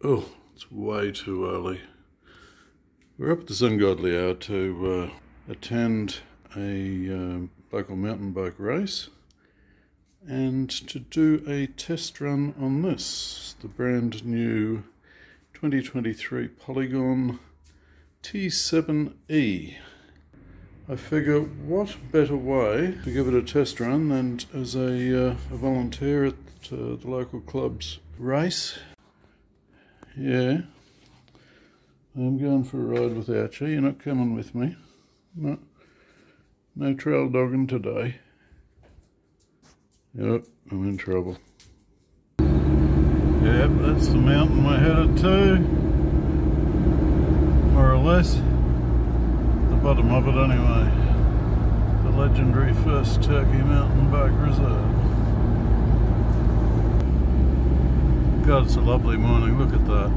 Oh, it's way too early. We're up at this ungodly hour to attend a local mountain bike race and to do a test run on this, the brand new 2023 Polygon T7E. I figure what better way to give it a test run than as a volunteer at the local club's race. Yeah, I'm going for a ride without you. You're not coming with me. No, no trail dogging today. Yep, I'm in trouble. Yep, that's the mountain we're headed to. More or less. The bottom of it anyway. The legendary First Turkey MTB Reserve. God, it's a lovely morning, look at that.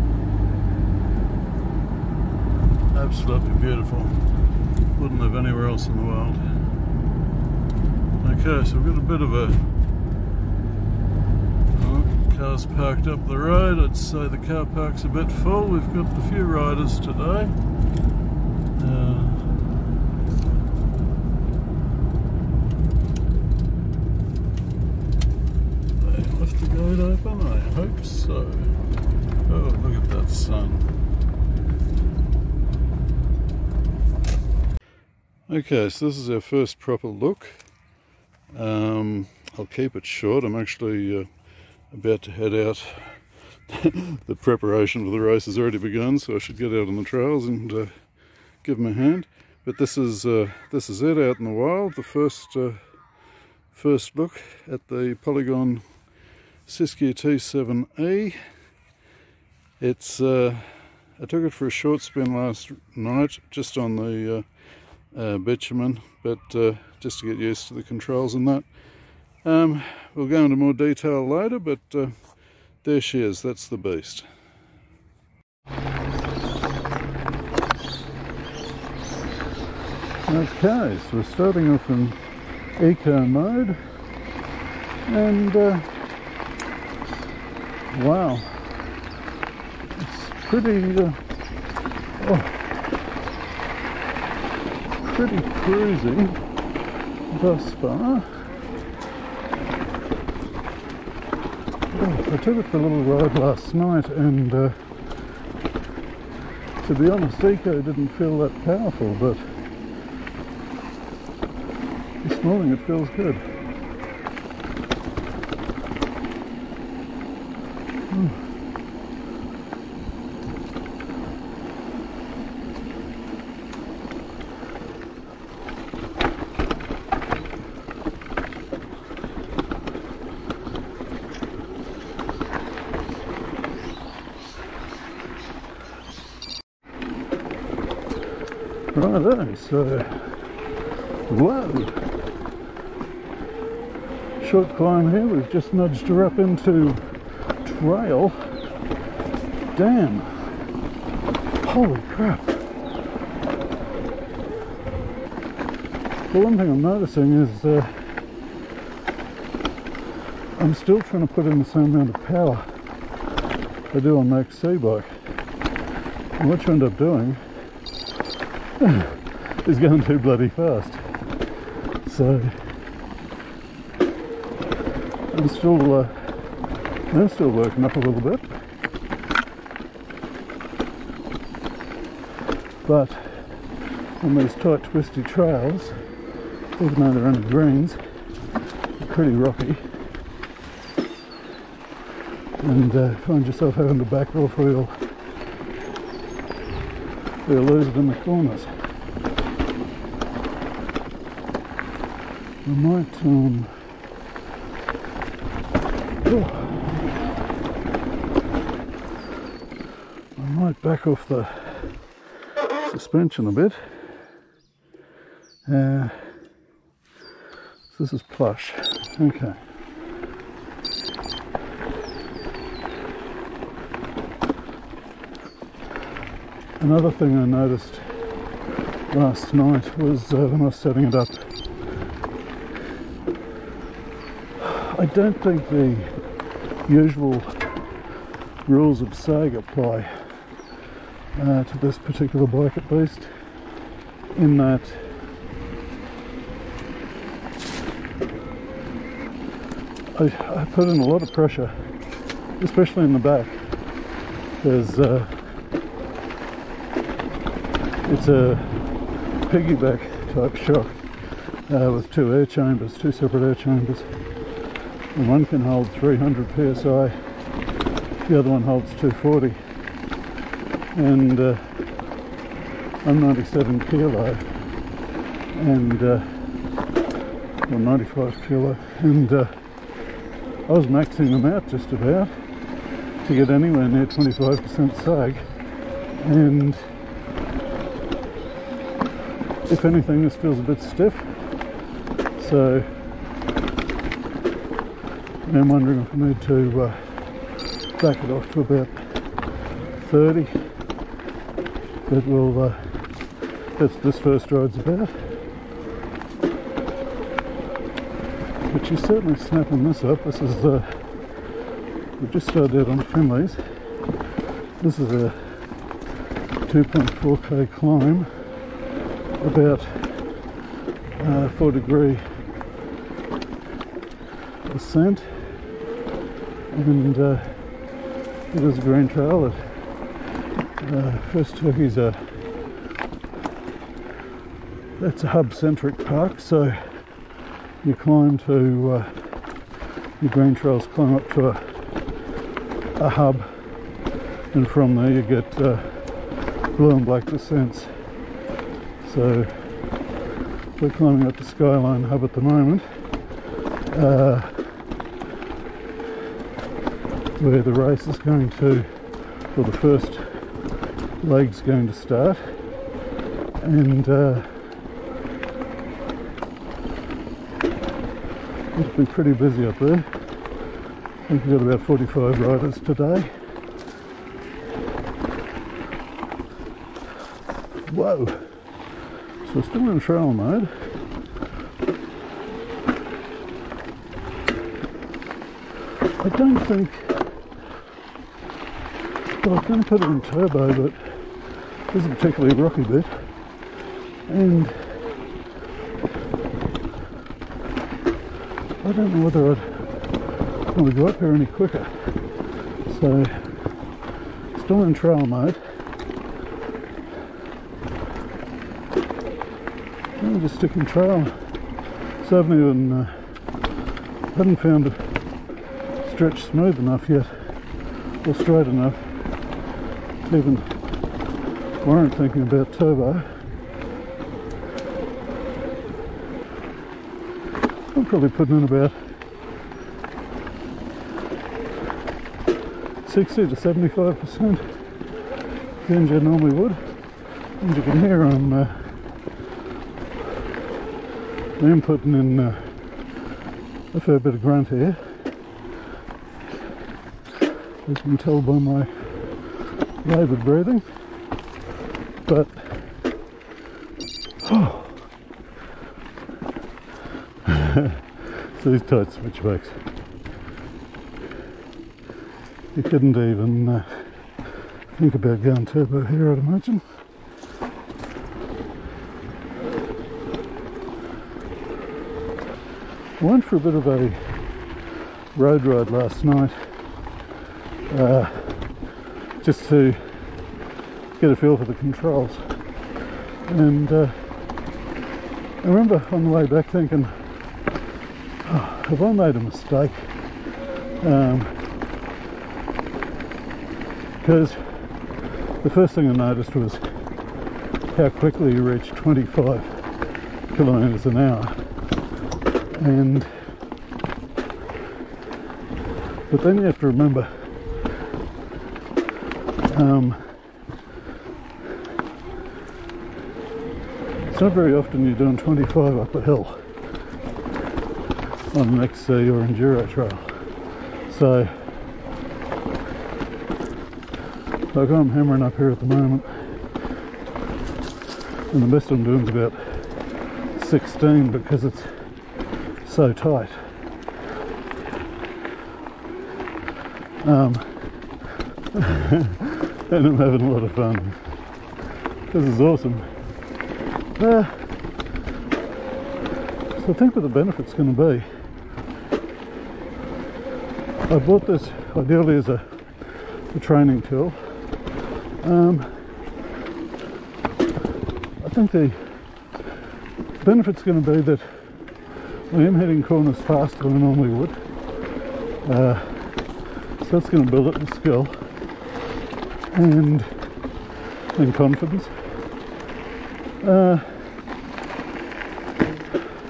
Absolutely beautiful. Wouldn't live anywhere else in the world. Okay, so we've got a bit of a... Oh, cars parked up the road. I'd say the car park's a bit full. We've got a few riders today. Left the gate open? I hope so. Oh, look at that sun. Okay, so this is our first proper look. I'll keep it short. I'm actually about to head out. The preparation for the race has already begun, so I should get out on the trails and give them a hand. But this is it out in the wild. The first look at the Polygon Siskiu T7E. It's I took it for a short spin last night, just on the bitumen, but just to get used to the controls and that. We'll go into more detail later, but there she is. That's the beast. Okay, so we're starting off in eco mode, and wow, it's pretty pretty cruisy thus far. Oh, I took it for a little ride last night, and to be honest, eco didn't feel that powerful, but this morning it feels good. Righto, so whoa, short climb here. We've just nudged her up into trail. Damn, holy crap. The one thing I'm noticing is I'm still trying to put in the same amount of power I do on Max C-Bike, and what you end up doing is going too bloody fast. So I'm still working up a little bit, but on these tight twisty trails, even though they're only greens, they're pretty rocky, and find yourself having to back off or you'll lose it in the corners. I might back off the suspension a bit. This is plush. Okay. Another thing I noticed last night was when I was setting it up, I don't think the usual rules of sag apply to this particular bike, at least, in that I put in a lot of pressure, especially in the back, because it's a piggyback type shock with two separate air chambers, and one can hold 300 psi, the other one holds 240, and I'm 97 kilo and or 95 kilo, and I was maxing them out just about to get anywhere near 25% sag, and if anything this feels a bit stiff, so I'm wondering if I need to back it off to about 30, but we'll that's this first ride's about. But she's certainly snapping this up. This is we've just started out on Finley's. This is a 2.4k climb, about 4-degree ascent, and it is a green trail at First Turkey's that's a hub-centric park, so you climb to your green trails climb up to a hub, and from there you get blue and black descents. So we're climbing up the Skyline Hub at the moment, where the race is going to, or the first leg's going to start, and it'll be pretty busy up there. I think we've got about 45 riders today. Whoa! So we're still in trail mode. I don't think, well, I was going to put it in turbo, but this is a particularly rocky bit, and I don't know whether I'd want to go up here any quicker. So, still in trail mode. I'm just sticking trail. So I haven't found it stretched smooth enough yet, or straight enough to even warrant thinking about turbo. I'm probably putting in about 60 to 75% the engine I normally would. And you can hear I'm putting in a fair bit of grunt here, as you can tell by my laboured breathing, but so these tight switchbacks, you couldn't even think about going turbo here, I'd imagine. I went for a bit of a road ride last night, just to get a feel for the controls, and I remember on the way back thinking, oh, have I made a mistake? Because the first thing I noticed was how quickly you reach 25 kilometres an hour, and but then you have to remember it's not very often you're doing 25 up a hill on an XC or enduro trail. So like I'm hammering up here at the moment, and the best I'm doing is about 16 because it's so tight. and I'm having a lot of fun. This is awesome. So I think what the benefit's going to be, I bought this ideally as a training tool. I think the benefit's going to be that I am hitting corners faster than I normally would. So that's going to build up the skill and confidence.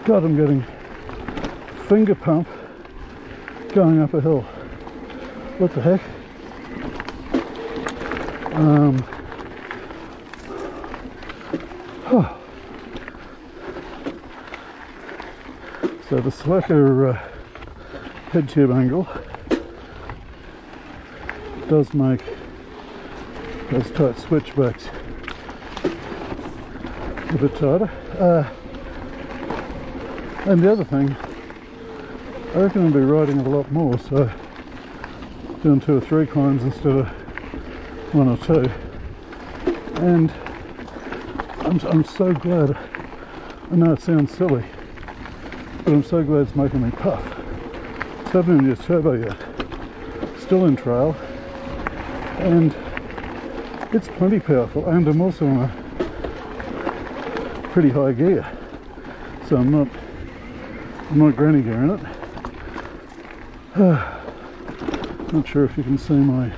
God, I'm getting finger pump going up a hill. What the heck? So the slacker head tube angle does make those tight switchbacks a bit tighter. And the other thing, I reckon I'll be riding it a lot more, so doing 2 or 3 climbs instead of 1 or 2. And I'm so glad. I know it sounds silly, but I'm so glad it's making me puff. So I haven't even used turbo yet. Still in trail, and it's plenty powerful. And I'm also on a pretty high gear, so I'm not granny gearing it. Not sure if you can see my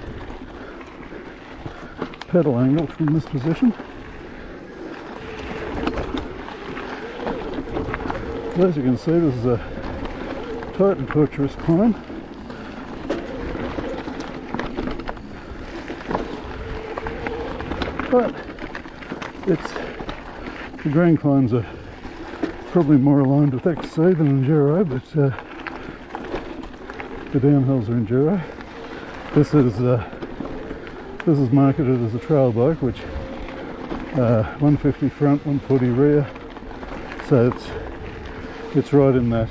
pedal angle from this position. So as you can see, this is a tight and tortuous climb. But the grand climbs are probably more aligned with XC than enduro, but the downhills are enduro. This is marketed as a trail bike, which 150 front, 140 rear, so it's right in that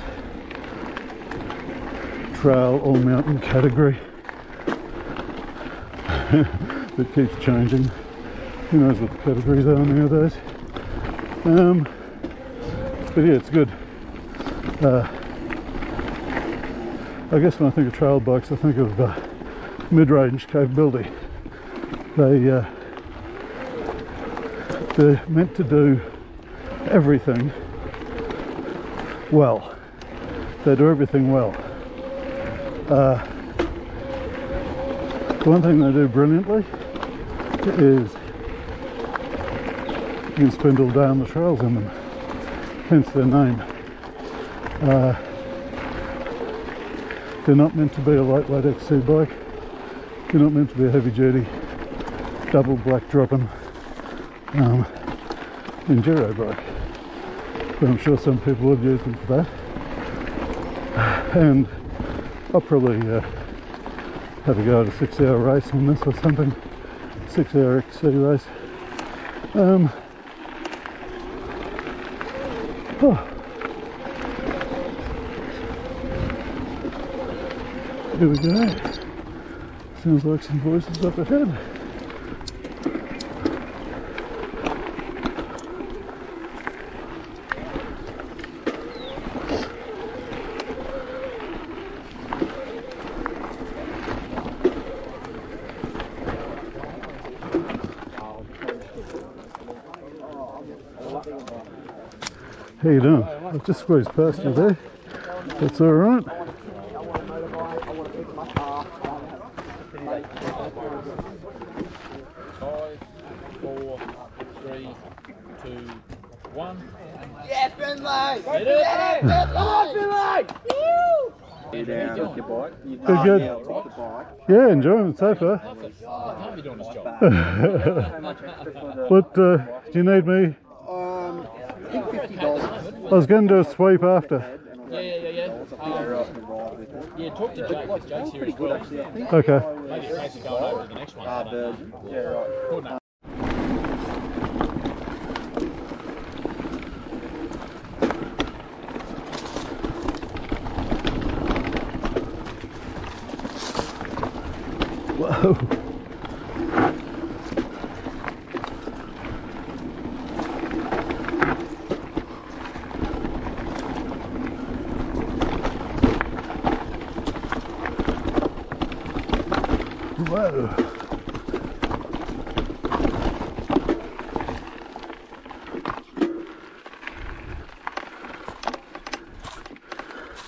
trail or mountain category that keeps changing. Who knows what the categories are nowadays? But yeah, it's good. I guess when I think of trail bikes, I think of mid-range capability. They're meant to do everything well. They do everything well. The one thing they do brilliantly is you can spindle down the trails in them, hence their name. They're not meant to be a lightweight XC bike. They're not meant to be a heavy duty, double black dropping enduro bike. But I'm sure some people would use them for that. And I'll probably have a go at a 6-hour race on this or something. 6-hour XC race. Here we go. Sounds like some voices up ahead. How you doing? I just squeezed past you there. That's all right. 5, 4, 3, 2, 1. Yeah, Finley! Hit it! Come on, Finley! You down with your bike? You Good, good. down with the bike? Yeah, enjoying it so far. I can't be doing this job. So much extra for the... What, do you need me? I think $50. I was going to do a sweep after. Yeah. Yeah, talk to Jake. Jake's here as well. Actually, I think. Okay. Maybe it's basically going over to the next one. Virgin. Yeah, right. Good, no. Whoa. Whoa.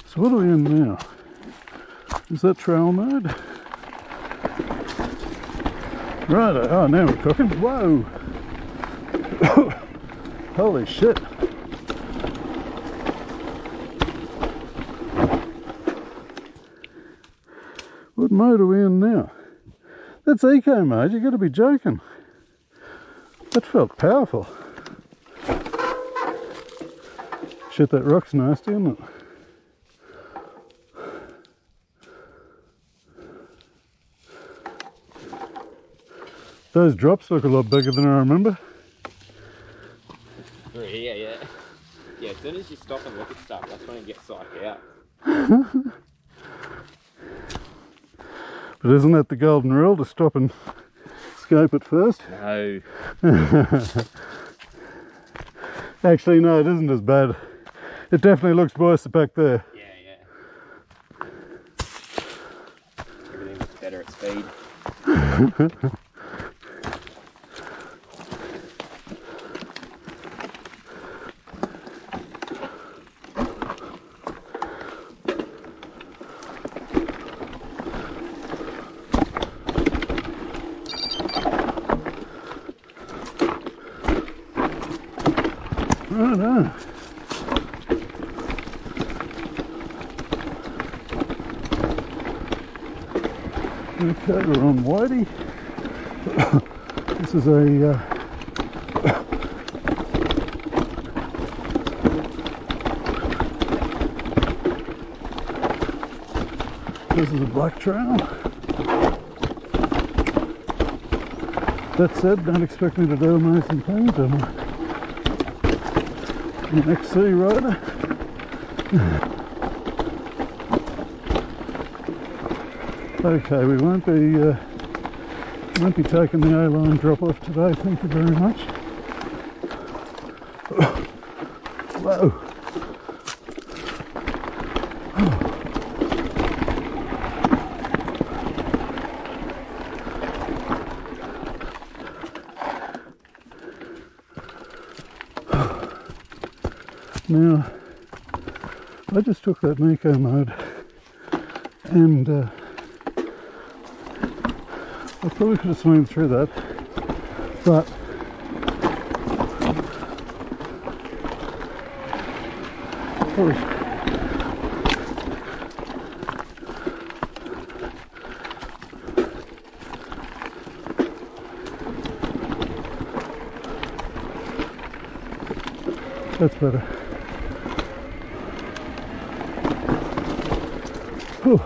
So what are we in now? Is that trail mode? Right, oh now we're cooking. Whoa! Holy shit! What mode are we in now? That's eco mode, you gotta be joking. That felt powerful. Shit, that rock's nasty, isn't it? Those drops look a lot bigger than I remember. Yeah. Yeah, as soon as you stop and look at stuff, that's when it gets psyched out. But isn't that the golden rule, to stop and scope it first? No. Actually, no, it isn't as bad. It definitely looks worse back there. Yeah. Everything looks better at speed. Right on. Okay, we're on Whitey. This is a this is a black trail. That said, don't expect me to do amazing things. I'm an XC rider. Okay, we won't be taking the A-line drop-off today, thank you very much. Whoa! Now, I just took that eco mode and I probably could have swam through that, but that's better. Whew.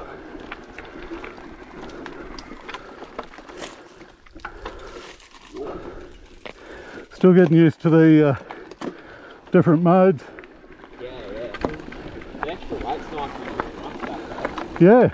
Still getting used to the different modes. Yeah. The extra weight's nice when you run stuff. Yeah.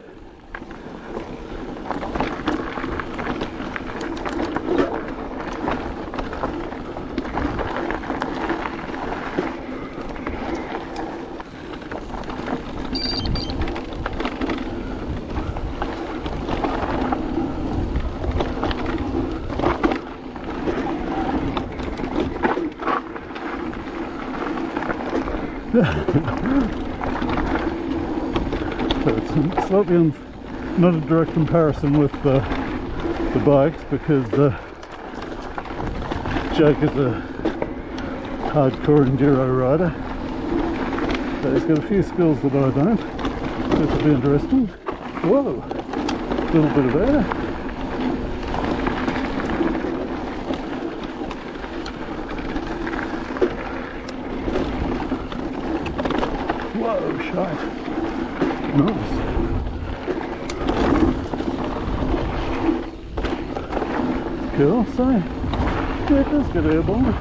So it's slightly not a direct comparison with the bikes, because Jake is a hardcore enduro rider, so he's got a few skills that I don't. This will be interesting. Whoa, a little bit of air. Whoa, shite. Nice. Cool, so yeah, it does get airborne.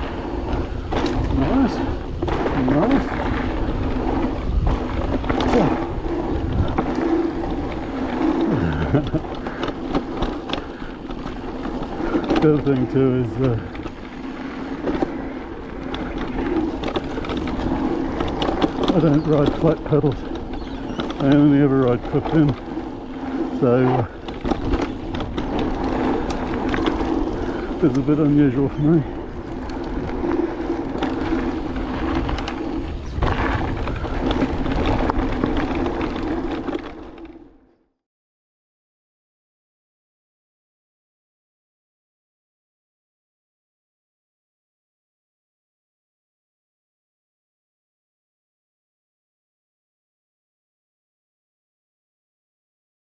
Nice. Nice. Oh. The other thing too is I don't ride flat pedals, I only ever ride clipped in, so is a bit unusual for me.